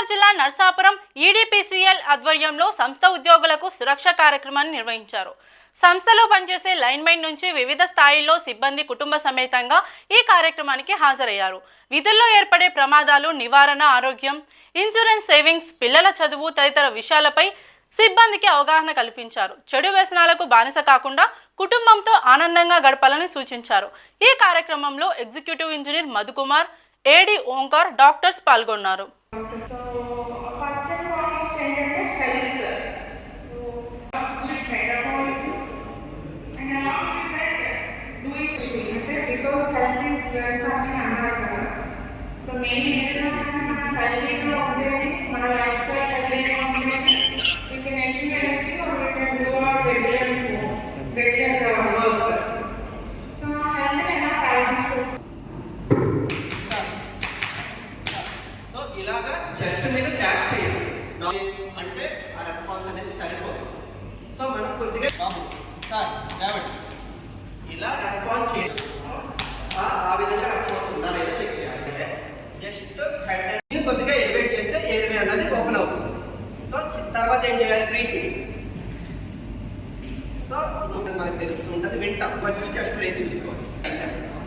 కరీంనగర్ జిల్లా నర్సాపురం ఈడీపీసీఎల్ ఆధ్వర్యంలో సంస్థ ఉద్యోగులకు సురక్ష కార్యక్రమాన్ని నిర్వహించారు. సంస్థలో పనిచేసే లైన్మెన్ నుంచి వివిధ స్థాయిల్లో సిబ్బంది కుటుంబ సమేతంగా ఈ కార్యక్రమానికి హాజరయ్యారు. విధుల్లో ఏర్పడే ప్రమాదాలు నివారణ, ఆరోగ్యం, ఇన్సూరెన్స్, సేవింగ్స్, పిల్లల చదువు తదితర విషయాలపై సిబ్బందికి అవగాహన కల్పించారు. చెడు వ్యసనాలకు బానిస కాకుండా కుటుంబంతో ఆనందంగా గడపాలని సూచించారు. ఈ కార్యక్రమంలో executive engineer Madhukumar, AD Omkar, doctors పాల్గొన్నారు. సో మెయిన్ ఏంటంటే మన హెల్తీగా ఉండేది, మన లైఫ్ స్టైల్ హెల్తీగా ఉండేది. We can achieve anything or we can do our regular work. So health ఎలా ప్రాక్టీస్ చేస్తాం. సో ఇలాగా చెస్ట్ మీద ట్యాప్ చేయాలి అంటే ఆ రెస్పాన్స్ అనేది సరిపోదు. సో మనం కొద్దిగా సార్ కాబట్టి ఇలా రెస్పాన్స్ చేయాలి. ఆ విధంగా రెస్పాన్స్ ఉందా లేదా చెక్ చేయాలి. జస్ట్ హెడ్ కొద్దిగా ఎలివేట్ చేస్తే ఎయిర్వే అన్నది ఓపెన్ అవుతుంది. సో తర్వాత ఏం చేయాలి, బ్రీతింగ్. సో మనకు తెలుస్తూ ఉంటుంది, వింటాం. కొంచెం చెస్ట్ రేస్ చూసుకోవాలి.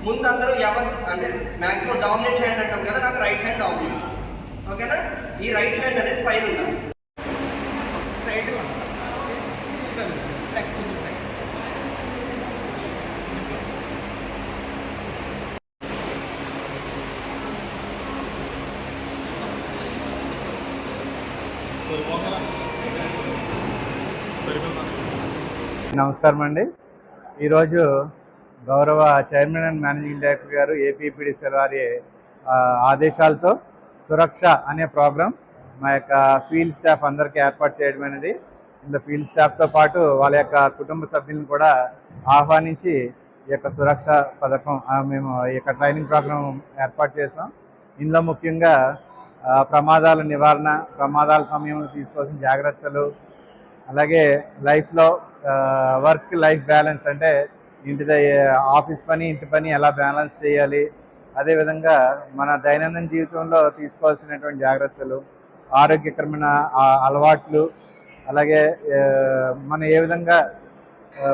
ముందు అందరూ ఎవరు అంటే మ్యాక్సిమం డామినేట్ హ్యాండ్ అంటాం కదా, నాకు రైట్ హ్యాండ్ డామినేట్. ఓకేనా, ఈ రైట్ హ్యాండ్ అనేది పైన ఉండాలి. స్ట్రైట్గా నమస్కారం అండి. ఈరోజు గౌరవ చైర్మన్ అండ్ మేనేజింగ్ డైరెక్టర్ గారు ఏపీపీడీసీఎల్ వారి ఆదేశాలతో సురక్ష అనే ప్రోగ్రాం మా యొక్క ఫీల్డ్ స్టాఫ్ అందరికీ ఏర్పాటు చేయడం అనేది. ఇందులో ఫీల్డ్ స్టాఫ్తో పాటు వాళ్ళ యొక్క కుటుంబ సభ్యులను కూడా ఆహ్వానించి ఈ యొక్క సురక్ష పథకం మేము ఈ యొక్క ట్రైనింగ్ ప్రోగ్రాం ఏర్పాటు చేసాం. ఇందులో ముఖ్యంగా ప్రమాదాల నివారణ, ప్రమాదాల సమయంలో తీసుకోవాల్సిన జాగ్రత్తలు, అలాగే లైఫ్లో వర్క్ లైఫ్ బ్యాలెన్స్ అంటే ఆఫీస్ పని ఇంటి పని ఎలా బ్యాలెన్స్ చేయాలి, అదేవిధంగా మన దైనందిన జీవితంలో తీసుకోవాల్సినటువంటి జాగ్రత్తలు, ఆరోగ్యకరమైన అలవాట్లు, అలాగే మనం ఏ విధంగా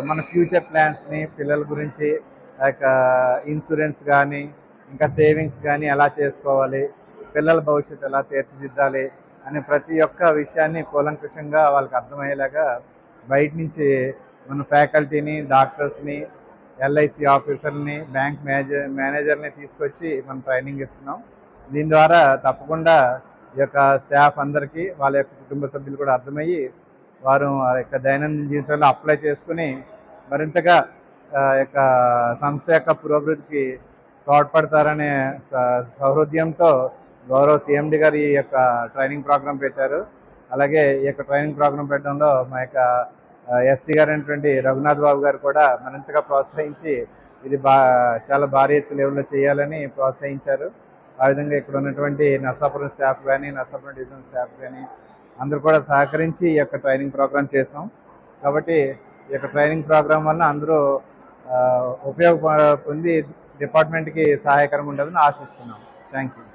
మన ఫ్యూచర్ ప్లాన్స్ని పిల్లల గురించి లైక్ ఇన్సూరెన్స్ కానీ ఇంకా సేవింగ్స్ కానీ ఎలా చేసుకోవాలి, పిల్లల భవిష్యత్తు ఎలా తీర్చిదిద్దాలి అనే ప్రతి ఒక్క విషయాన్ని కూలంకషంగా వాళ్ళకి అర్థమయ్యేలాగా బయట నుంచి మన ఫ్యాకల్టీని, డాక్టర్స్ని, ఎల్ఐసి ఆఫీసర్ని, బ్యాంక్ మేనేజర్ని తీసుకొచ్చి మనం ట్రైనింగ్ ఇస్తున్నాం. దీని ద్వారా తప్పకుండా ఈ యొక్క స్టాఫ్ అందరికీ వాళ్ళ యొక్క కుటుంబ సభ్యులు కూడా అర్థమయ్యి వారు ఆ యొక్క దైనందిన జీవితంలో అప్లై చేసుకుని మరింతగా యొక్క సంస్థ యొక్క పురోభివృద్ధికి తోడ్పడతారనే సౌహృద్యంతో గౌరవ సిఎండి గారు ఈ యొక్క ట్రైనింగ్ ప్రోగ్రాం పెట్టారు. అలాగే ఈ యొక్క ట్రైనింగ్ ప్రోగ్రాం పెట్టడంలో మా యొక్క ఎస్సీ గారు అయినటువంటి రఘునాథ్ బాబు గారు కూడా మరింతగా ప్రోత్సహించి ఇది చాలా భారీ ఎత్తు లెవెల్లో చేయాలని ప్రోత్సహించారు. ఆ విధంగా ఇక్కడ ఉన్నటువంటి నర్సాపురం స్టాఫ్ కానీ, నర్సాపురం డివిజన్ స్టాఫ్ కానీ అందరూ కూడా సహకరించి ఈ యొక్క ట్రైనింగ్ ప్రోగ్రాం చేసాం. కాబట్టి ఈ యొక్క ట్రైనింగ్ ప్రోగ్రాం వల్ల అందరూ ఉపయోగ పొంది డిపార్ట్మెంట్కి సహాయకరంగా ఉంటుందని ఆశిస్తున్నాం. Thank you.